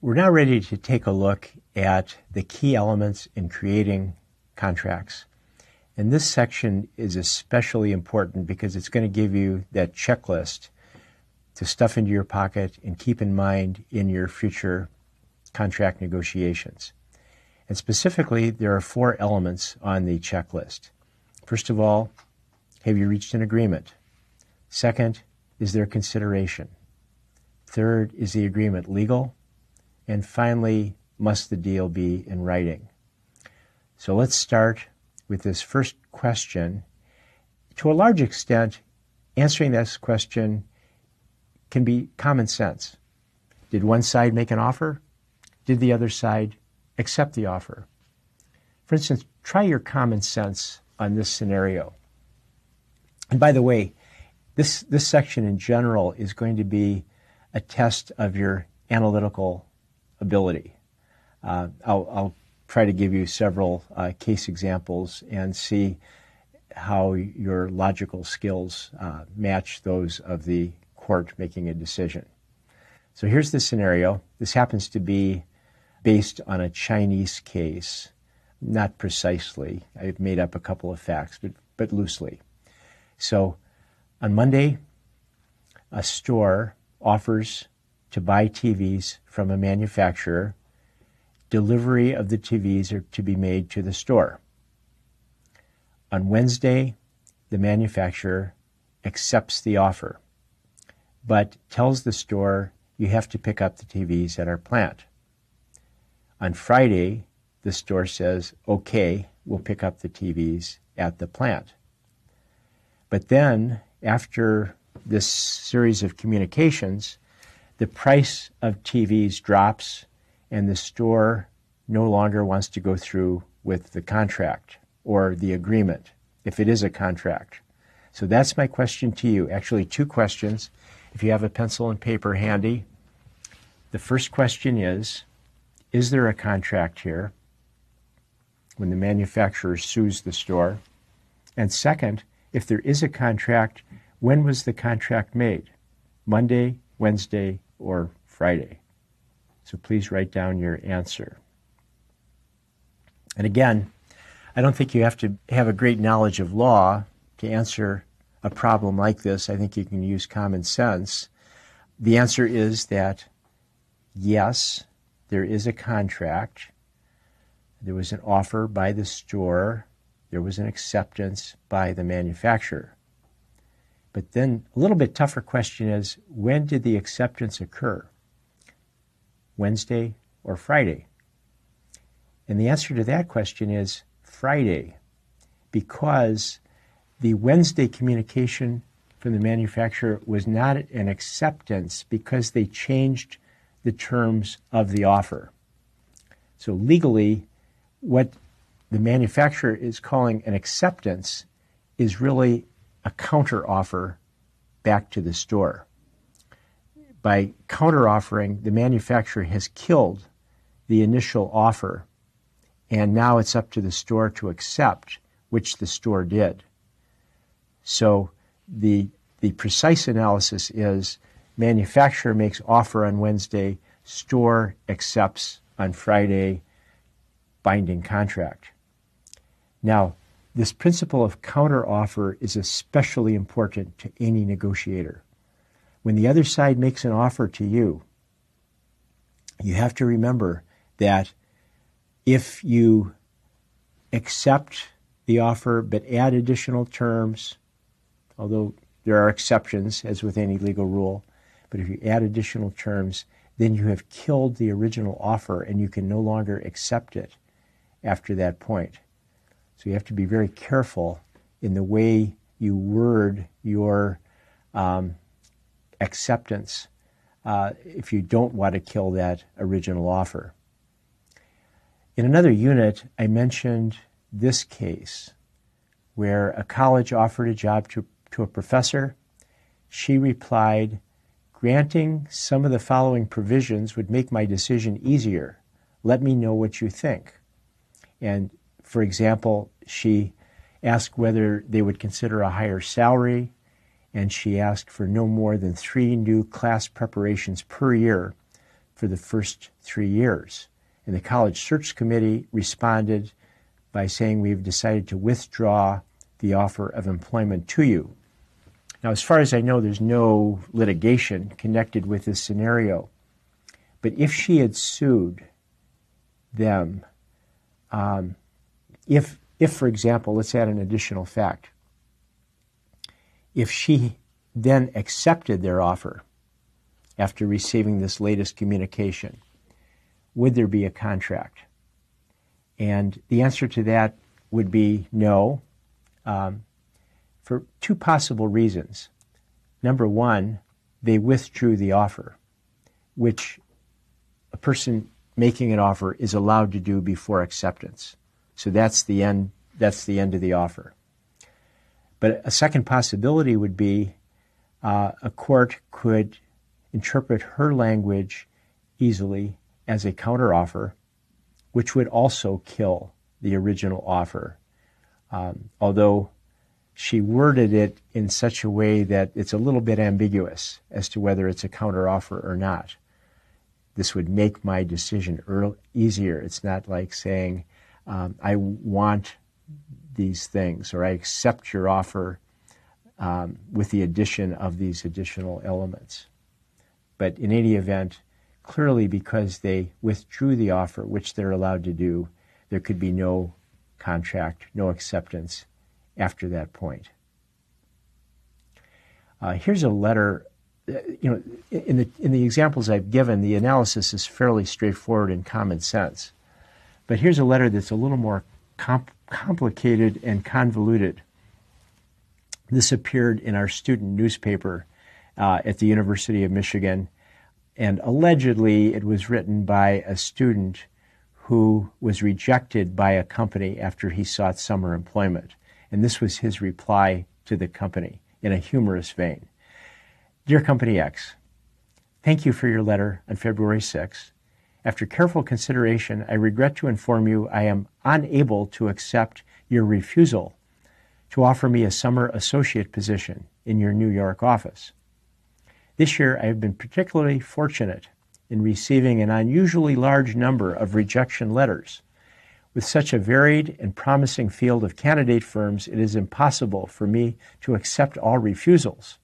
We're now ready to take a look at the key elements in creating contracts. And this section is especially important because it's going to give you that checklist to stuff into your pocket and keep in mind in your future contract negotiations. And specifically, there are 4 elements on the checklist. First of all, have you reached an agreement? Second, is there consideration? Third, is the agreement legal? And finally, must the deal be in writing? So let's start with this first question. To a large extent, answering this question can be common sense. Did one side make an offer? Did the other side accept the offer? For instance, try your common sense on this scenario. And by the way, this section in general is going to be a test of your analytical ability. I'll try to give you several case examples and see how your logical skills match those of the court making a decision. So here's the scenario. This happens to be based on a Chinese case, not precisely. I've made up a couple of facts, but loosely. So on Monday, a store offers to buy TVs from a manufacturer. Delivery of the TVs are to be made to the store. On Wednesday, the manufacturer accepts the offer, but tells the store you have to pick up the TVs at our plant. On Friday, the store says, okay, we'll pick up the TVs at the plant. But then, after this series of communications, the price of TVs drops and the store no longer wants to go through with the contract or the agreement, if it is a contract. So that's my question to you. Actually, 2 questions. If you have a pencil and paper handy, the first question is there a contract here when the manufacturer sues the store? And second, if there is a contract, when was the contract made? Monday, Wednesday, or Friday? So please write down your answer. And again, I don't think you have to have a great knowledge of law to answer a problem like this. I think you can use common sense. The answer is that, yes, there is a contract. There was an offer by the store. There was an acceptance by the manufacturer. But then a little bit tougher question is, when did the acceptance occur? Wednesday or Friday? And the answer to that question is Friday, because the Wednesday communication from the manufacturer was not an acceptance because they changed the terms of the offer. So legally, what the manufacturer is calling an acceptance is really a counter-offer back to the store. By counter-offering, the manufacturer has killed the initial offer, and now it's up to the store to accept, which the store did. So the precise analysis is manufacturer makes offer on Wednesday, store accepts on Friday, binding contract. Now, this principle of counteroffer is especially important to any negotiator. When the other side makes an offer to you, you have to remember that if you accept the offer but add additional terms, although there are exceptions, as with any legal rule, but if you add additional terms, then you have killed the original offer and you can no longer accept it after that point. So you have to be very careful in the way you word your acceptance if you don't want to kill that original offer. In another unit, I mentioned this case where a college offered a job to a professor. She replied, "Granting some of the following provisions would make my decision easier. Let me know what you think." And for example, she asked whether they would consider a higher salary, and she asked for no more than 3 new class preparations per year for the first 3 years. And the College Search Committee responded by saying, we've decided to withdraw the offer of employment to you. Now, as far as I know, there's no litigation connected with this scenario. But if she had sued them, if, for example, let's add an additional fact, if she then accepted their offer after receiving this latest communication, would there be a contract? And the answer to that would be no, for two possible reasons. Number one, they withdrew the offer, which a person making an offer is allowed to do before acceptance. So that's the end of the offer. But a second possibility would be a court could interpret her language easily as a counteroffer, which would also kill the original offer, although she worded it in such a way that it's a little bit ambiguous as to whether it's a counteroffer or not. This would make my decision easier. It's not like saying, I want these things, or I accept your offer with the addition of these additional elements. But in any event, clearly because they withdrew the offer, which they're allowed to do, there could be no contract, no acceptance after that point. Here's a letter. In the examples I've given, the analysis is fairly straightforward and common sense. But here's a letter that's a little more complicated and convoluted. This appeared in our student newspaper at the University of Michigan, and allegedly it was written by a student who was rejected by a company after he sought summer employment. And this was his reply to the company in a humorous vein. Dear Company X, thank you for your letter on February 6th. After careful consideration, I regret to inform you I am unable to accept your refusal to offer me a summer associate position in your New York office. This year, I have been particularly fortunate in receiving an unusually large number of rejection letters. With such a varied and promising field of candidate firms, it is impossible for me to accept all refusals.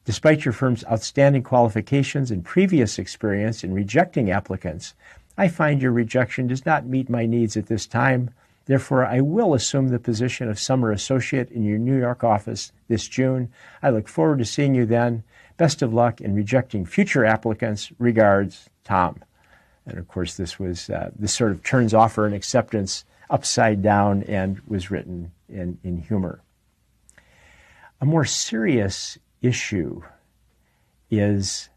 Despite your firm's outstanding qualifications and previous experience in rejecting applicants, I find your rejection does not meet my needs at this time. Therefore, I will assume the position of summer associate in your New York office this June. I look forward to seeing you then. Best of luck in rejecting future applicants. Regards, Tom. And of course, this sort of turns offer and acceptance upside down and was written in humor. A more serious issue is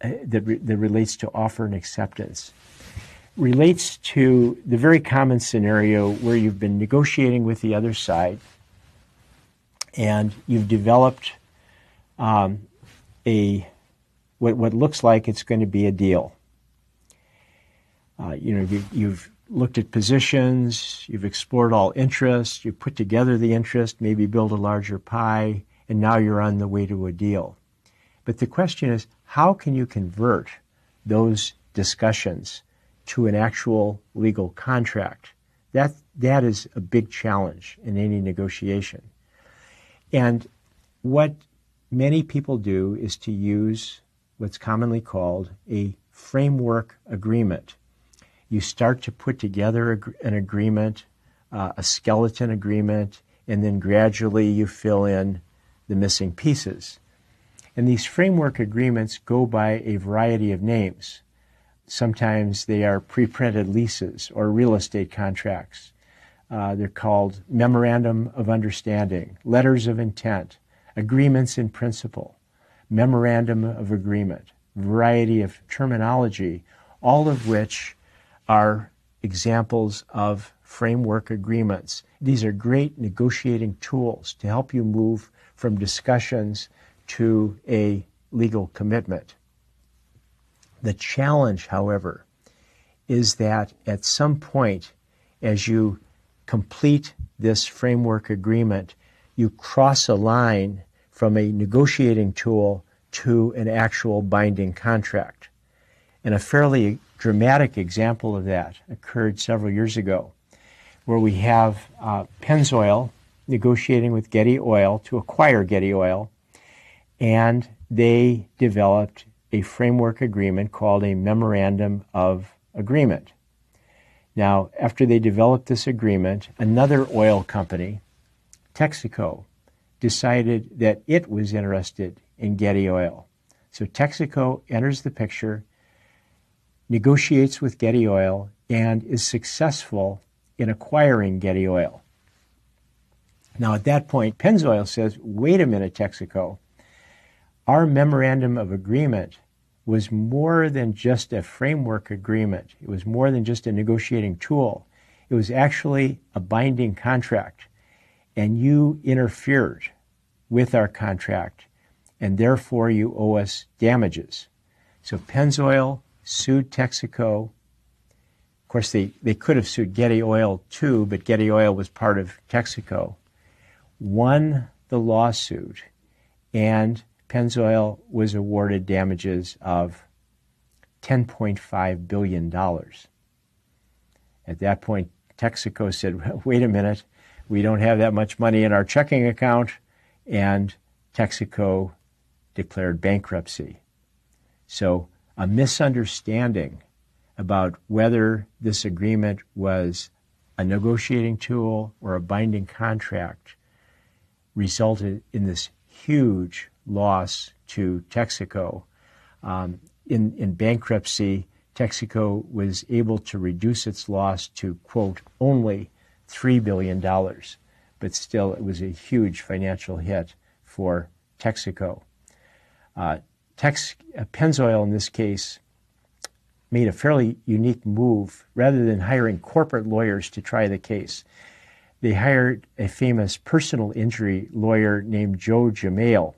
that relates to offer and acceptance. Relates to the very common scenario where you've been negotiating with the other side and you've developed what looks like it's going to be a deal. You've looked at positions, you've explored all interests, you've put together the interest, maybe build a larger pie, and now you're on the way to a deal. But the question is, how can you convert those discussions to an actual legal contract? That is a big challenge in any negotiation. And what many people do is to use what's commonly called a framework agreement. You start to put together an agreement, a skeleton agreement, and then gradually you fill in the missing pieces. And these framework agreements go by a variety of names. Sometimes they are pre-printed leases or real estate contracts. They're called memorandum of understanding, letters of intent, agreements in principle, memorandum of agreement, variety of terminology, all of which are examples of framework agreements. These are great negotiating tools to help you move from discussions to a legal commitment. The challenge, however, is that at some point, as you complete this framework agreement, you cross a line from a negotiating tool to an actual binding contract. And a fairly dramatic example of that occurred several years ago, where we have Pennzoil negotiating with Getty Oil to acquire Getty Oil, and they developed a framework agreement called a Memorandum of Agreement. Now, after they developed this agreement, another oil company, Texaco, decided that it was interested in Getty Oil. So Texaco enters the picture, negotiates with Getty Oil, and is successful in acquiring Getty Oil. Now, at that point, Pennzoil says, wait a minute, Texaco. Our Memorandum of Agreement was more than just a framework agreement. It was more than just a negotiating tool. It was actually a binding contract. And you interfered with our contract, and therefore you owe us damages. So Pennzoil sued Texaco. Of course, they could have sued Getty Oil too, but Getty Oil was part of Texaco. Won the lawsuit, and Pennzoil was awarded damages of $10.5 billion. At that point, Texaco said, wait a minute, we don't have that much money in our checking account, and Texaco declared bankruptcy. So a misunderstanding about whether this agreement was a negotiating tool or a binding contract resulted in this huge loss to Texaco. In bankruptcy, Texaco was able to reduce its loss to, quote, only $3 billion. But still, it was a huge financial hit for Texaco. Pennzoil, in this case, made a fairly unique move. Rather than hiring corporate lawyers to try the case, they hired a famous personal injury lawyer named Joe Jamail.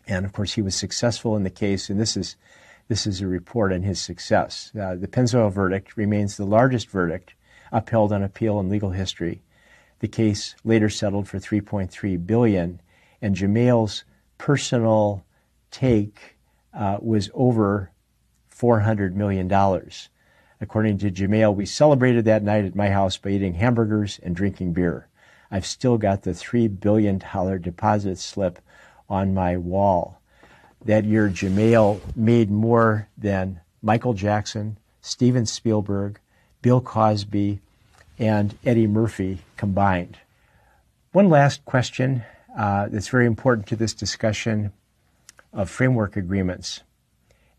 And of course, he was successful in the case, and this is a report on his success. The Pennzoil verdict remains the largest verdict upheld on appeal in legal history. The case later settled for $3.3 billion, and Jamail's personal take was over $400 million. According to Jamail, we celebrated that night at my house by eating hamburgers and drinking beer. I've still got the $3 billion deposit slip on my wall. That year, Jamail made more than Michael Jackson, Steven Spielberg, Bill Cosby, and Eddie Murphy combined. One last question that's very important to this discussion of framework agreements,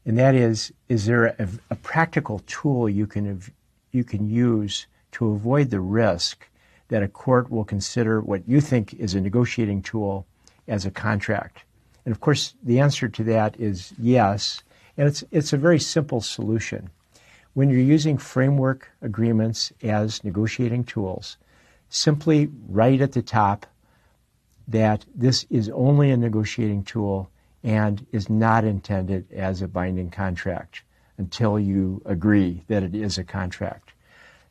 and that is there a practical tool you can use to avoid the risk that a court will consider what you think is a negotiating tool as a contract? And of course, the answer to that is yes, and it's a very simple solution. When you're using framework agreements as negotiating tools, simply write at the top that this is only a negotiating tool and is not intended as a binding contract until you agree that it is a contract.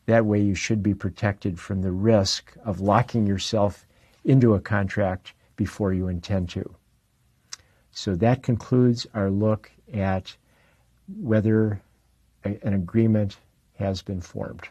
That way you should be protected from the risk of locking yourself into a contract before you intend to. So that concludes our look at whether an agreement has been formed.